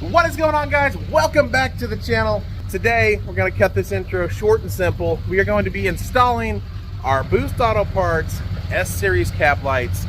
What is going on, guys? Welcome back to the channel. Today we're going to cut this intro short and simple. We are going to be installing our Boost Auto Parts S-Series cap lights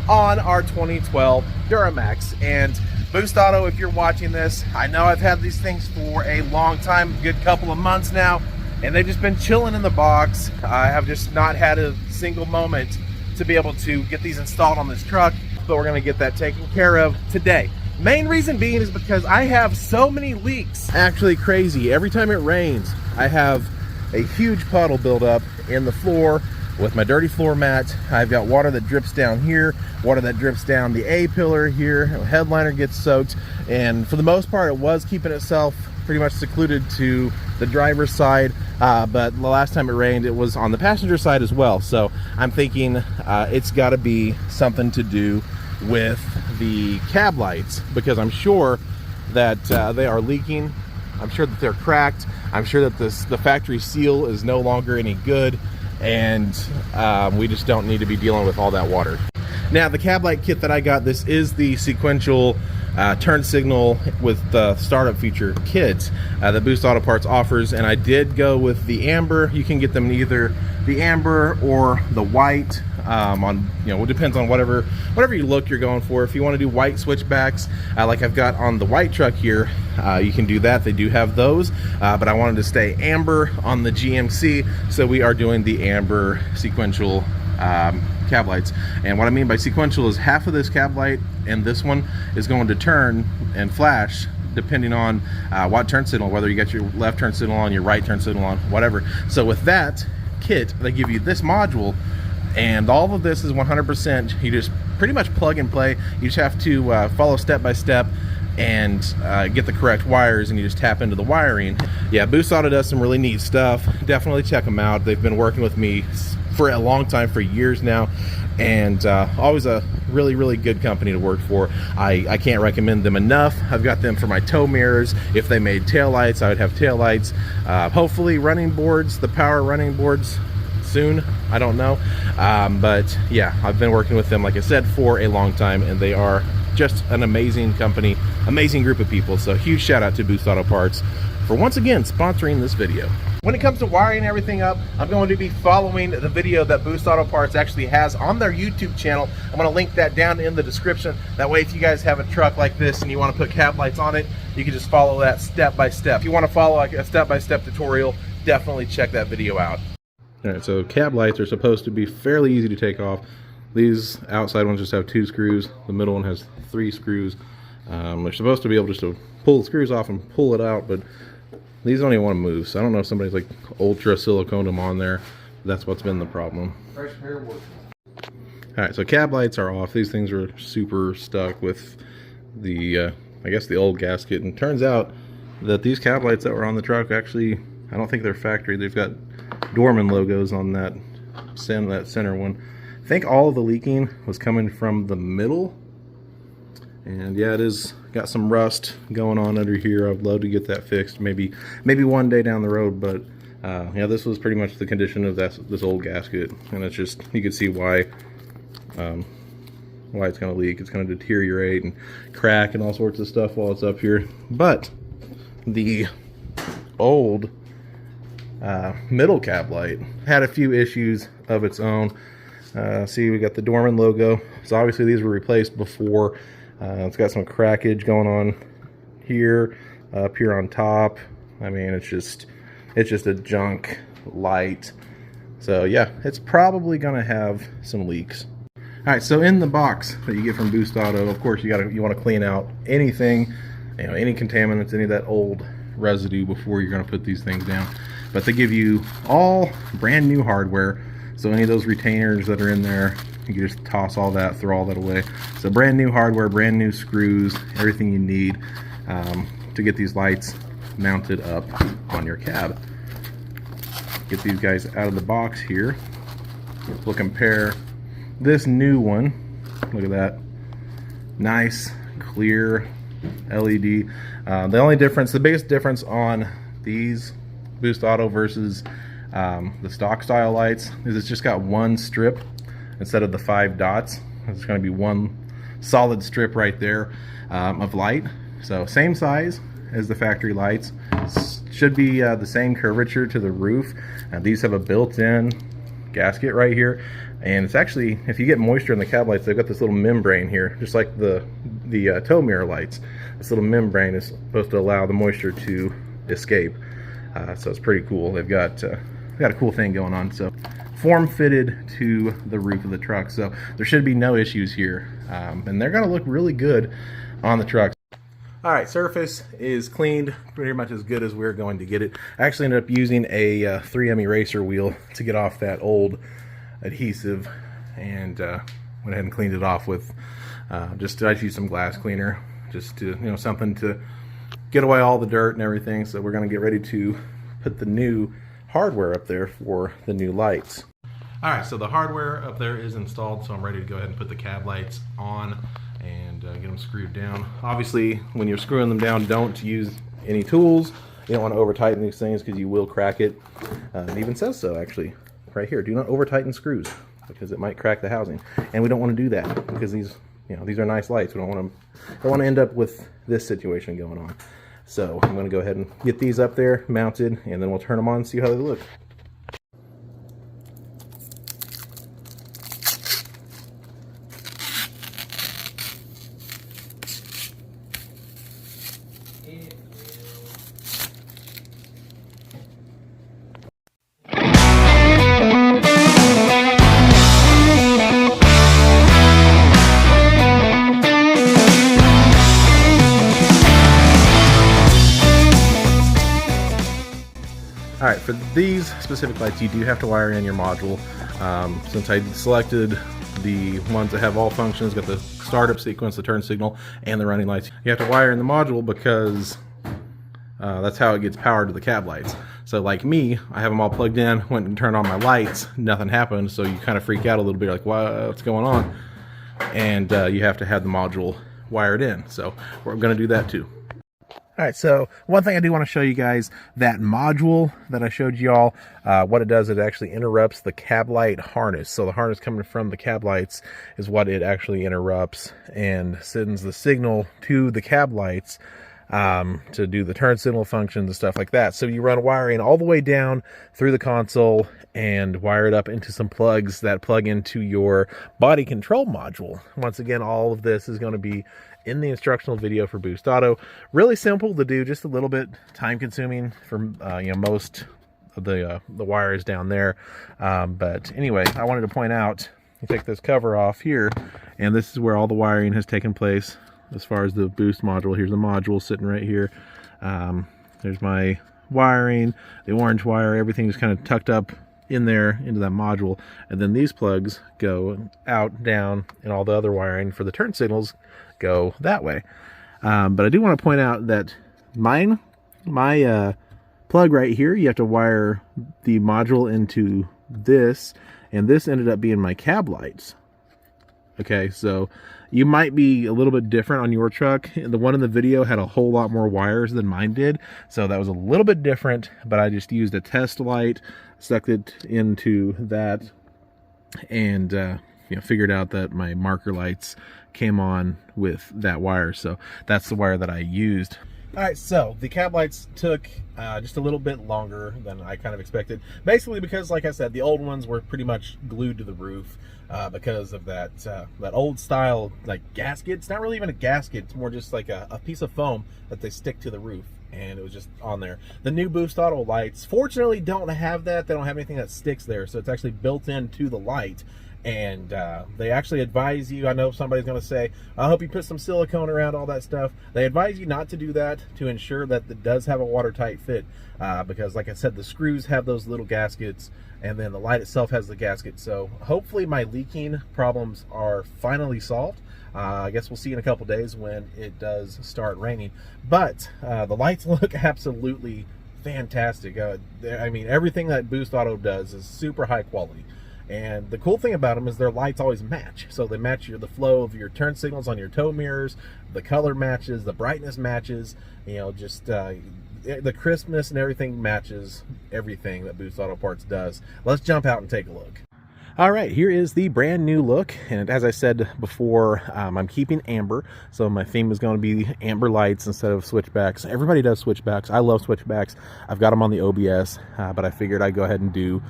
on our 2012 Duramax. And Boost Auto, if you're watching this, I know I've had these things for a long time, a good couple of months now, and they've just been chilling in the box. I have just not had a single moment to be able to get these installed on this truck, but we're going to get that taken care of today. Main reason being is because I have so many leaks. Actually crazy. Every time it rains, I have a huge puddle build up in the floor with my dirty floor mat. I've got water that drips down here, water that drips down the A-pillar here, headliner gets soaked, and for the most part it was keeping itself pretty much secluded to the driver's side, but the last time it rained it was on the passenger side as well. So I'm thinking it's got to be something to do with the cab lights, because I'm sure that they are leaking. I'm sure that they're cracked. I'm sure that the factory seal is no longer any good, and we just don't need to be dealing with all that water. Now, the cab light kit that I got, this is the sequential turn signal with the startup feature kit that Boost Auto Parts offers, and I did go with the amber. You can get them in either the amber or the white. It depends on whatever you look you're going for. If you want to do white switchbacks, like I've got on the white truck here, you can do that. They do have those, but I wanted to stay amber on the GMC, so we are doing the amber sequential cab lights. And what I mean by sequential is half of this cab light and this one is going to turn and flash depending on what turn signal, whether you got your left turn signal on, your right turn signal on, whatever. So with that kit, they give you this module, and all of this is 100%. You just pretty much plug and play. You just have to follow step by step and get the correct wires, and you just tap into the wiring. Yeah, Boost Auto does some really neat stuff. Definitely check them out. They've been working with me for a long time, for years now, and always a really good company to work for. I can't recommend them enough. I've got them for my tow mirrors. If they made tail lights, I would have tail lights. Hopefully running boards, the power running boards soon, I don't know, but yeah, I've been working with them, like I said, for a long time, and they are just an amazing company, amazing group of people. So huge shout out to Boost Auto Parts for once again sponsoring this video. When it comes to wiring everything up, I'm going to be following the video that Boost Auto Parts actually has on their YouTube channel. I'm going to link that down in the description. That way, if you guys have a truck like this and you want to put cab lights on it, you can just follow that step by step. If you want to follow like a step-by-step tutorial, definitely check that video out. Alright, so cab lights are supposed to be fairly easy to take off. These outside ones just have 2 screws. The middle one has 3 screws. They're supposed to be able just to pull the screws off and pull it out, but these don't even want to move. So I don't know if somebody's like ultra siliconed them on there. That's what's been the problem. Fresh pair of work. Alright, so cab lights are off. These things are super stuck with the, I guess the old gasket. And it turns out that these cab lights that were on the truck actually, I don't think they're factory. They've got Dorman logos on that center one. I think all of the leaking was coming from the middle, and yeah, it is got some rust going on under here. I'd love to get that fixed, maybe one day down the road, but yeah, this was pretty much the condition of this old gasket, and it's just, you can see why it's going to leak. It's going to deteriorate and crack and all sorts of stuff while it's up here. But the old middle cab light had a few issues of its own. See, we got the Dorman logo, so obviously these were replaced before. It's got some crackage going on here, up here on top. I mean, it's just a junk light. So yeah, it's probably gonna have some leaks. All right, so in the box that you get from Boost Auto, of course, you want to clean out anything, any contaminants, any of that old residue before you're going to put these things down. But they give you all brand new hardware, so any of those retainers that are in there, you can just toss all that, throw all that away. So brand new hardware, brand new screws, everything you need to get these lights mounted up on your cab. Get these guys out of the box here. We'll compare this new one. Look at that, nice clear LED. The biggest difference on these Boost Auto versus the stock style lights is it's just got one strip instead of the 5 dots. It's going to be one solid strip right there of light. So same size as the factory lights, should be the same curvature to the roof. These have a built-in gasket right here, and it's actually, if you get moisture in the cab lights, they've got this little membrane here, just like the tow mirror lights. This little membrane is supposed to allow the moisture to escape. So it's pretty cool. They've got a cool thing going on. So form fitted to the roof of the truck, so there should be no issues here, and they're going to look really good on the truck. All right, surface is cleaned pretty much as good as we're going to get it. I actually ended up using a 3M eraser wheel to get off that old adhesive, and went ahead and cleaned it off with I just used some glass cleaner, just to, something to get away all the dirt and everything. So we're going to get ready to put the new hardware up there for the new lights. All right, so the hardware up there is installed, so I'm ready to go ahead and put the cab lights on and get them screwed down. Obviously, when you're screwing them down, don't use any tools. You don't want to over tighten these things because you will crack it. It even says so, actually, right here. Do not over tighten screws because it might crack the housing, and we don't want to do that because these are nice lights. We don't want to end up with this situation going on. So I'm going to go ahead and get these up there mounted, and then we'll turn them on and see how they look. All right, for these specific lights, you do have to wire in your module. Since I selected the ones that have all functions, got the startup sequence, the turn signal, and the running lights, you have to wire in the module because that's how it gets power to the cab lights. So like me, I have them all plugged in, went and turned on my lights, nothing happened, so you kind of freak out a little bit, like, what's going on? And you have to have the module wired in. So we're going to do that too. All right, so one thing I do want to show you guys, that module that I showed you all, what it does, it actually interrupts the cab light harness. So the harness coming from the cab lights is what it actually interrupts and sends the signal to the cab lights to do the turn signal functions and stuff like that. So you run wiring all the way down through the console and wire it up into some plugs that plug into your body control module. Once again, all of this is going to be in the instructional video for Boost Auto. Really simple to do, just a little bit time consuming for most of the wires down there. But anyway, I wanted to point out, you take this cover off here, and this is where all the wiring has taken place as far as the Boost module. Here's the module sitting right here. There's my wiring, the orange wire, everything is kind of tucked up in there into that module, and then these plugs go out, down, and all the other wiring for the turn signals go that way. But I do want to point out that my plug right here, you have to wire the module into this, and this ended up being my cab lights. Okay, so you might be a little bit different on your truck. The one in the video had a whole lot more wires than mine did, so that was a little bit different, but I just used a test light, stuck it into that, and figured out that my marker lights came on with that wire, so that's the wire that I used. All right, so the cab lights took just a little bit longer than I kind of expected, basically because, like I said, the old ones were pretty much glued to the roof because of that old style gasket. It's not really even a gasket, it's more just like a piece of foam that they stick to the roof, and it was just on there. The new Boost Auto lights fortunately don't have that. They don't have anything that sticks there, so it's actually built into the light. And they actually advise you, I know somebody's going to say, I hope you put some silicone around all that stuff. They advise you not to do that to ensure that it does have a watertight fit because, like I said, the screws have those little gaskets, and then the light itself has the gasket. So hopefully my leaking problems are finally solved. I guess we'll see in a couple days when it does start raining. But the lights look absolutely fantastic. I mean, everything that Boost Auto does is super high quality. And the cool thing about them is their lights always match. So they match the flow of your turn signals on your tow mirrors, the color matches, the brightness matches, just the crispness and everything matches everything that Boost Auto Parts does. Let's jump out and take a look. All right, here is the brand new look, and as I said before, I'm keeping amber, so my theme is going to be amber lights instead of switchbacks. Everybody does switchbacks. I love switchbacks. I've got them on the OBS, but I figured I'd go ahead and do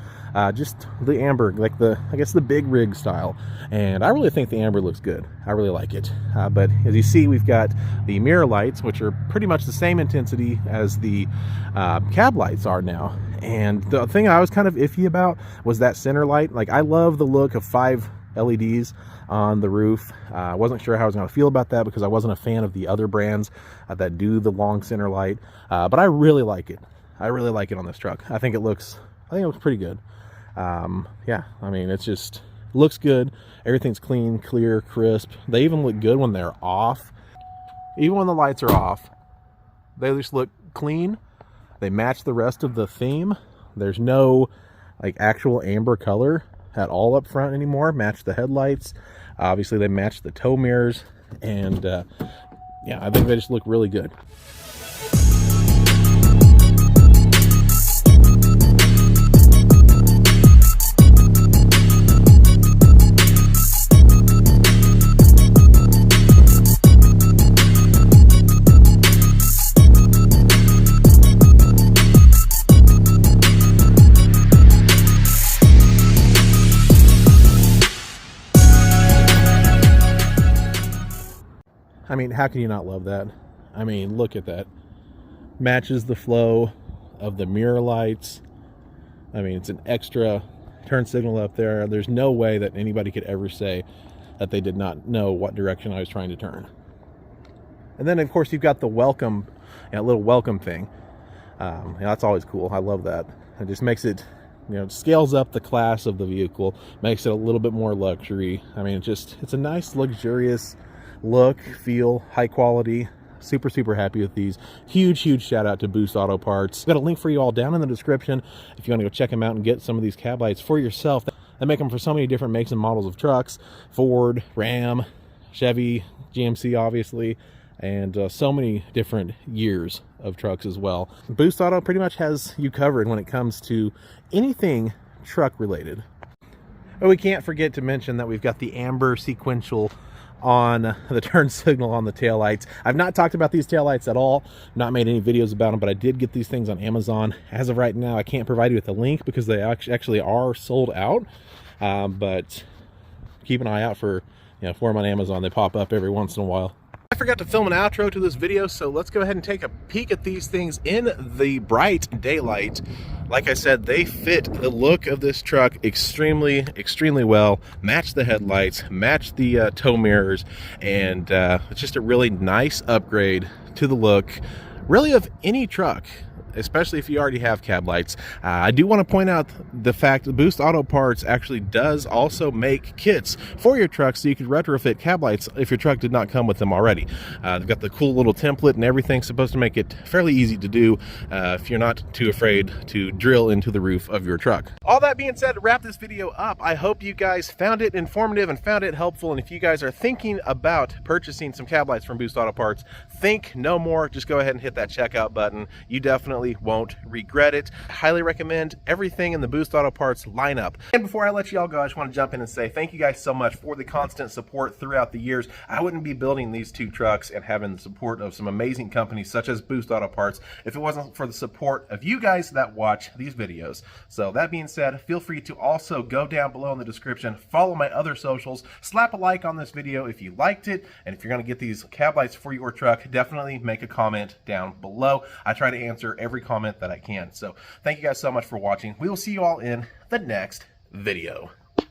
just the amber, like I guess the big rig style, and I really think the amber looks good. I really like it, but as you see, we've got the mirror lights, which are pretty much the same intensity as the cab lights are now. And the thing I was kind of iffy about was that center light. Like, I love the look of 5 LEDs on the roof. I wasn't sure how I was going to feel about that because I wasn't a fan of the other brands that do the long center light. But I really like it. I really like it on this truck. I think it looks pretty good. Yeah, I mean, it's just looks good. Everything's clean, clear, crisp. They even look good when they're off. Even when the lights are off, they just look clean. They match the rest of the theme. There's no like actual amber color at all up front anymore. Match the headlights. Obviously they match the tow mirrors, and yeah, I think they just look really good. I mean, how can you not love that? I mean, look at that. Matches the flow of the mirror lights. I mean, it's an extra turn signal up there. There's no way that anybody could ever say that they did not know what direction I was trying to turn. And then, of course, you've got the welcome, little welcome thing. That's always cool. I love that. It just makes it, scales up the class of the vehicle, makes it a little bit more luxury. I mean, it's a nice, luxurious look, feel, high quality. Super happy with these. Huge shout out to Boost Auto Parts. I've got a link for you all down in the description if you want to go check them out and get some of these cab lights for yourself. They make them for so many different makes and models of trucks: Ford, Ram, Chevy, GMC obviously, and so many different years of trucks as well. Boost Auto pretty much has you covered when it comes to anything truck related. But we can't forget to mention that we've got the amber sequential on the turn signal on the taillights. I've not talked about these taillights at all, not made any videos about them, but I did get these things on Amazon. As of right now, I can't provide you with a link because they actually are sold out, but keep an eye out for them on Amazon. They pop up every once in a while. I forgot to film an outro to this video, so let's go ahead and take a peek at these things in the bright daylight. Like I said, they fit the look of this truck extremely well, match the headlights, match the tow mirrors, and it's just a really nice upgrade to the look, really, of any truck, especially if you already have cab lights. I do want to point out the fact that Boost Auto Parts actually does also make kits for your truck, so you could retrofit cab lights if your truck did not come with them already. They've got the cool little template and everything, supposed to make it fairly easy to do if you're not too afraid to drill into the roof of your truck. All that being said, to wrap this video up, I hope you guys found it informative and found it helpful, and if you guys are thinking about purchasing some cab lights from Boost Auto Parts, think no more. Just go ahead and hit that checkout button. You definitely won't regret it. Highly recommend everything in the Boost Auto Parts lineup. And before I let you all go, I just want to jump in and say thank you guys so much for the constant support throughout the years. I wouldn't be building these 2 trucks and having the support of some amazing companies such as Boost Auto Parts if it wasn't for the support of you guys that watch these videos. So that being said, feel free to also go down below in the description, follow my other socials, slap a like on this video if you liked it, and if you're going to get these cab lights for your truck, definitely make a comment down below. I try to answer every comment that I can. So thank you guys so much for watching. We will see you all in the next video.